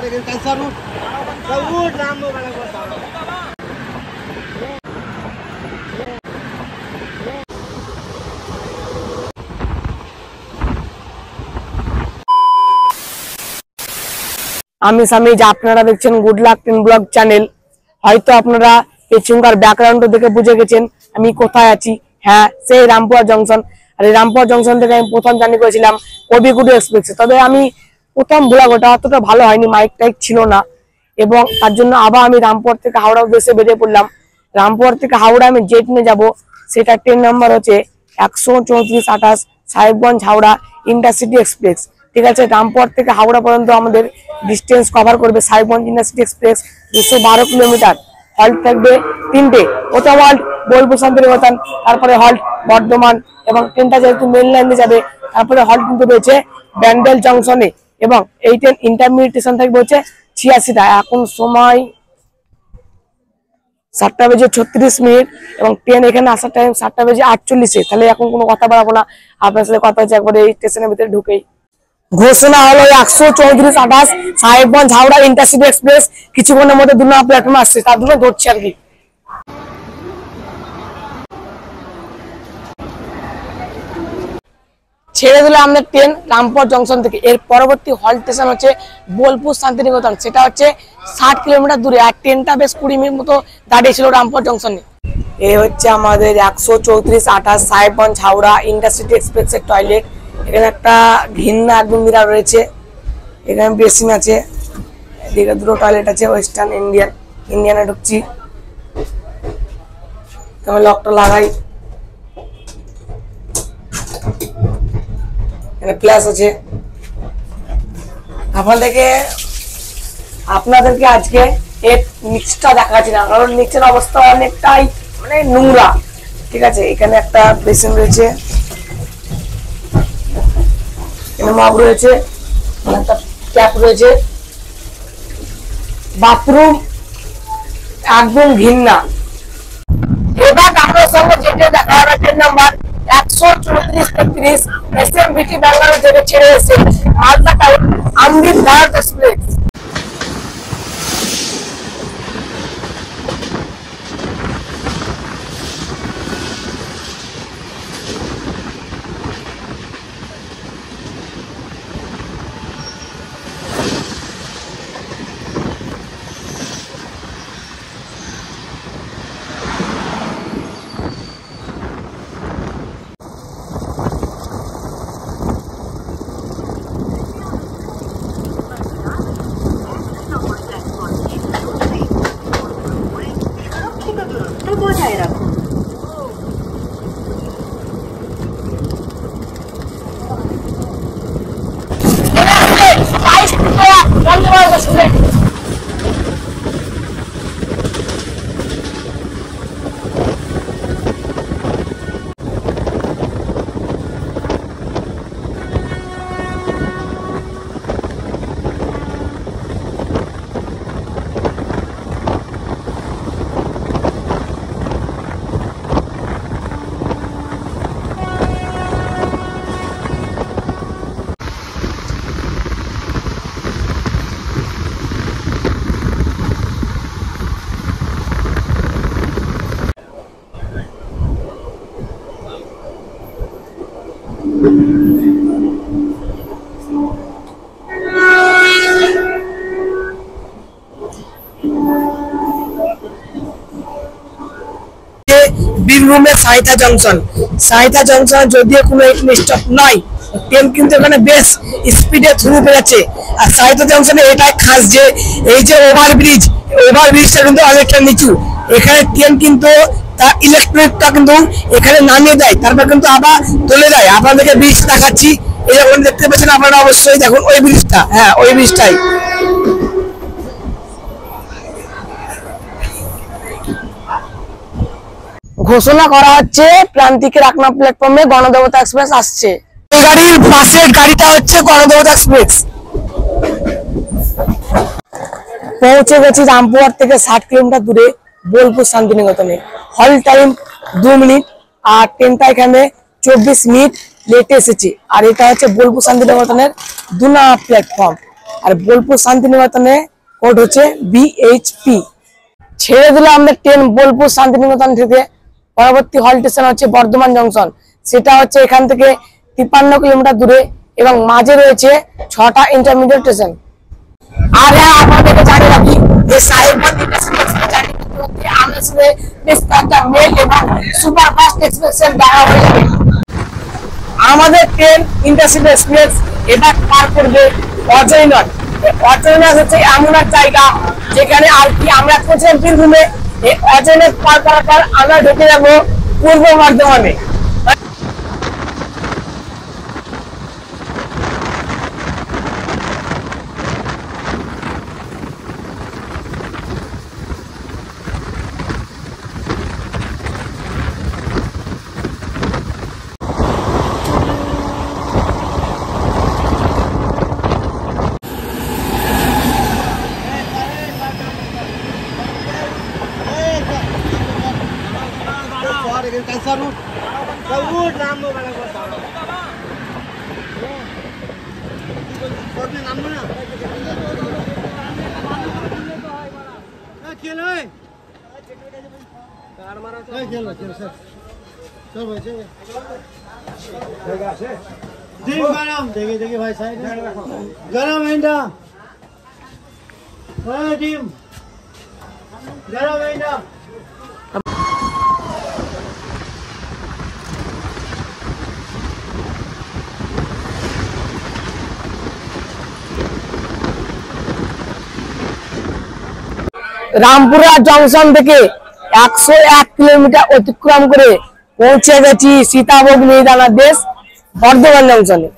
আমি সামিজ, আপনারা দেখছেন good luck ten blog channel. হয়তো আপনারা পেছনকার ব্যাকগ্রাউন্ড দেখে বুঝে গেছেন আমি কোথায় আছি। হ্যাঁ, সেই রামপুরা জংশন। আর এই রামপুরা জংশন থেকে আমি প্রথম জার্নি করেছিলাম কবিগুরু এক্সপ্রেসে। তবে আমি প্রথম ভোলাগোটা অতটা ভালো হয়নি, মাইক টাইক ছিল না, এবং তার জন্য আবার আমি রামপুর থেকে হাওড়া উদ্দেশ্যে বেরিয়ে পড়লাম। রামপুর থেকে হাওড়া আমি যে ট্রেনে যাবো সেটা ট্রেন নাম্বার হচ্ছে 13428 সাহেবগঞ্জ হাওড়া ইন্টারসিটি এক্সপ্রেস। ঠিক আছে, রামপুর থেকে হাওড়া পর্যন্ত আমাদের ডিস্টেন্স কভার করবে Sahebganj intercity express 212 kilometre. Halt থাকবে তিনটে, প্রথম হল্ট বোলপুর শান্তিনিকেতন, তারপরে হল্ট বর্ধমান, এবং ট্রেনটা যেহেতু মেন লাইনে যাবে তারপরে হল্ট কিন্তু রয়েছে ব্যান্ডেল জংশনে, এবং এই ট্রেন ইন্টারমিডিয়েট স্টেশন থাকবে হচ্ছে 86টা। এখন সময় 7:36, এবং ট্রেন এখানে আসার টাইম 7:48। তাহলে এখন কোনো কথা বাড়াবো না, আপনার সাথে কথা হচ্ছে একবারে এই স্টেশনের ভিতরে ঢুকেই। ঘোষণা হলো 13428 সাহেবগঞ্জ হাওড়া ইন্টারসিটি এক্সপ্রেস কিছুক্ষণের মধ্যে 2 নম্বর প্ল্যাটফর্মে আসছে, তার জন্য ধরছি আর কি। ছেড়ে দিলে আমাদের ট্রেন রামপুর জংশন থেকে। এর পরবর্তী হল্ট স্টেশন হচ্ছে বোলপুর শান্তিনিকেতন, সেটা হচ্ছে 60 কিলোমিটার দূরে। আর ট্রেনটা বেশ 20 মিনিট মতো দাঁড়িয়েছিল রামপুর জংশনে। এই হচ্ছে আমাদের 13428 সাহেবগঞ্জ হাওড়া ইন্টারসিটি এক্সপ্রেসের টয়লেট। এখানে একটা ঘিন্না একদম বিরাট রয়েছে, এখানে বেসিন আছে, এদিকে দুটো টয়লেট আছে, ওয়েস্টার্ন ইন্ডিয়ানে ঢুকছি। তবে লকটা লাগাই, এখানে প্লাস আছে। আপনাদেরকে আজকে এর নিচটা দেখাচ্ছি না, কারণ নিচের অবস্থা অনেকটাই মানে নোংরা। ঠিক আছে, এখানে একটা বেসিন রয়েছে, এখানে মগ রয়েছে, একটা ট্যাপ রয়েছে, বাথরুম একদম ঘিন্না। এবার আপনার সঙ্গে যেটা দেখা হবে ট্রেন নাম্বার 13433 এসএমবিটি ব্যাঙ্গালোর থেকে ছেড়ে এসে মালদা টাউন আমৃত ভারত এক্সপ্রেস। বীরভূমের সাঁইথা জংশন যদিও কোনো স্টপ নাই, ট্রেন কিন্তু এখানে বেশ স্পিডে থ্রু পেয়েছে। আর সাঁইথা জংশনে এটাই খাস যে এই যে ওভারব্রিজটা কিন্তু অনেকটা নিচু, এখানে ট্রেন কিন্তু তার ইলেকট্রিকটা কিন্তু এখানে নামিয়ে দেয়, তারপর কিন্তু আবার তুলে দেয়। আপনাদেরকে ব্রিজ দেখাচ্ছি, এই যখন দেখতে পাচ্ছেন আপনারা অবশ্যই দেখুন ওই ব্রিজটা, হ্যাঁ ওই ব্রিজটাই। ঘোষণা করা হচ্ছে প্রান্তিকের 1 নম্বর প্ল্যাটফর্মে গণদেবতা এক্সপ্রেস আসছে। এই গাড়ির পাশের গাড়িটা হচ্ছে গণদেবতা এক্সপ্রেস। পৌঁছে গেছি রামপুরহাট থেকে 60 কিলোমিটার দূরে বোলপুর শান্তিনিকেতনে। হল টাইম 2 মিনিট, আর ট্রেনটা এখানে 24 মিনিট লেটে এসেছে। আর এটা হচ্ছে বোলপুর শান্তিনিকেতনের 2 নম্বর প্ল্যাটফর্ম। আর বোলপুর শান্তিনিকেতনে কোড হচ্ছে BHP। ছেড়ে দিল আমাদের ট্রেন বোলপুর শান্তিনিকেতন থেকে। পরবর্তী হল স্টেশন হচ্ছে বর্ধমান জংশন, সেটা হচ্ছে এখান থেকে 53 কিলোমিটার দূরে এবং মাঝে রয়েছে 6টা ইন্টারমিডিয়েট স্টেশন। আর হ্যাঁ, আপনাদেরকে জানিয়ে রাখি যে সাহেবগঞ্জ ইন্টারসিটি এক্সপ্রেস জার্নি করতে করতে আমাদের সাথে বেশ কয়েকটা মেল এবং সুপারফাস্ট এক্সপ্রেসের দেখা হয়ে যাবে। আমাদের ট্রেন ইন্টারসিটি এক্সপ্রেস এবার পার করবে অজয়নগর। অজয়নগর হচ্ছে এমন এক জায়গা যেখানে আর কি আমরা পৌঁছলাম বীরভূমে। এই অজয়নগর পার করার পর আমরা ঢুকে যাবো পূর্ব বর্ধমানে। देखिए भाई साइड गरम इंडा टीम गरम इंडा। রামপুরা জংশন থেকে 101 কিলোমিটার অতিক্রম করে পৌঁছে গেছি সীতাভোগ মিহিদানার দেশ বর্ধমান জংশনে।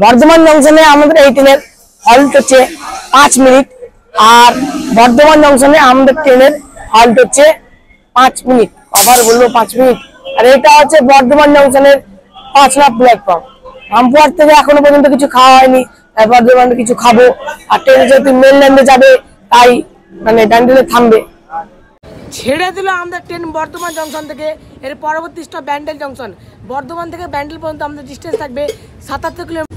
বর্ধমান জংশনে আমাদের এই ট্রেনের হল্ট হচ্ছে 5 মিনিট, আর বর্ধমান জংশনে আমাদের ট্রেনের হল্ট হচ্ছে 5 মিনিট। আবার বলবো 5 মিনিট। আর এটা হচ্ছে বর্ধমান জংশনের 5 নম্বর প্ল্যাটফর্ম। রামপুরহাট থেকে এখনো পর্যন্ত কিছু খাওয়া হয়নি, বর্ধমানে কিছু খাবো। আর ট্রেন যেহেতু মেনল্যান্ডে যাবে তাই মানে ব্যান্ডেলে থামবে। ছেড়ে দিল আমাদের ট্রেন বর্ধমান জংশন থেকে। এর পরবর্তী স্টপ ব্যান্ডেল জংশন। বর্ধমান থেকে ব্যান্ডেল পর্যন্ত আমাদের ডিস্টেন্স থাকবে 77 কিলোমিটার।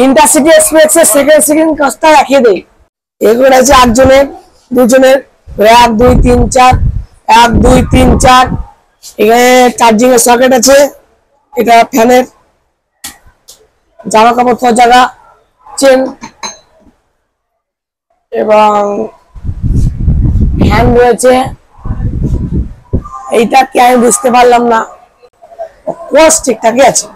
इंटरसिटी एक्सप्रेस सेकेंड काजटा राखिए देई। एगुलो আছে একজনের, দুজনের, 1 2 3 4 1 2 3 4। এখানে চার্জিং এর সকেট আছে, এটা ফ্যানের, জামা কাপড় ধোয়ার জায়গা, চেন এবং ফ্যান রয়েছে। এইটা কি আমি বুঝতে পারলাম না, কোর্স ঠিকঠাকই আছে।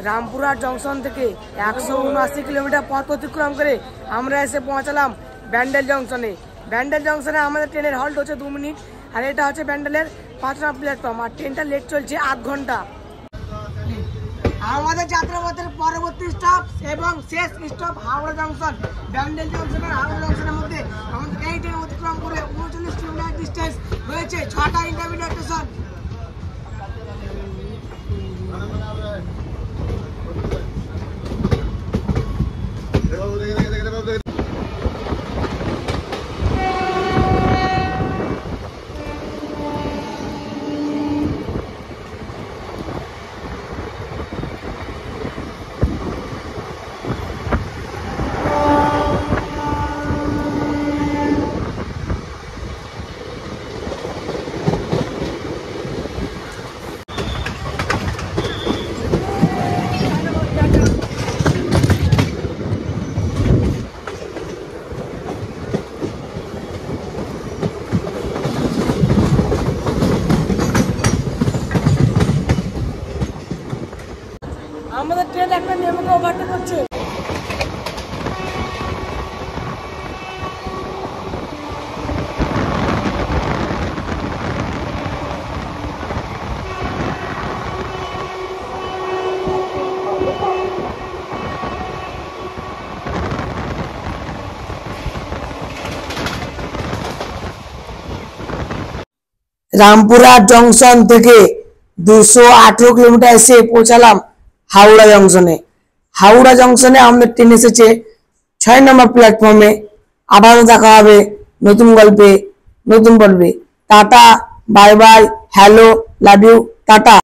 রামপুরহাট জংশন থেকে 179 কিলোমিটার পথ অতিক্রম করে আমরা এসে পৌঁছালাম ব্যান্ডেল জংশনে। ব্যান্ডেল জংশনে আমাদের ট্রেনের হল্ট হচ্ছে 2 মিনিট, আর এটা হচ্ছে ব্যান্ডেলের 5 নম্বর প্ল্যাটফর্ম, আর ট্রেনটা লেট চলছে 8 ঘন্টা। আমাদের যাত্রাপথের পরবর্তী স্টপ এবং শেষ stop Howrah junction. Bandel junction আর হাওড়া জংশনের মধ্যে আমাদের এই ট্রেন অতিক্রম করে 39 কিলোমিটার ডিস্টেন্স রয়েছে, 6টা ইন্টারমিডিয়েট স্টেশন। আমাদের ট্রেন একটা নেমে ওভারটেক করছে। রামপুরহাট জংশন থেকে 218 কিলোমিটার এসে পৌঁছালাম হাওড়া জংশনে। হাওড়া জংশনে আমাদের ট্রেন এসেছে 6 নম্বর প্ল্যাটফর্মে। আবারও দেখা হবে নতুন গল্পে, নতুন পর্বে। Tata, bye bye, hello, love you, tata.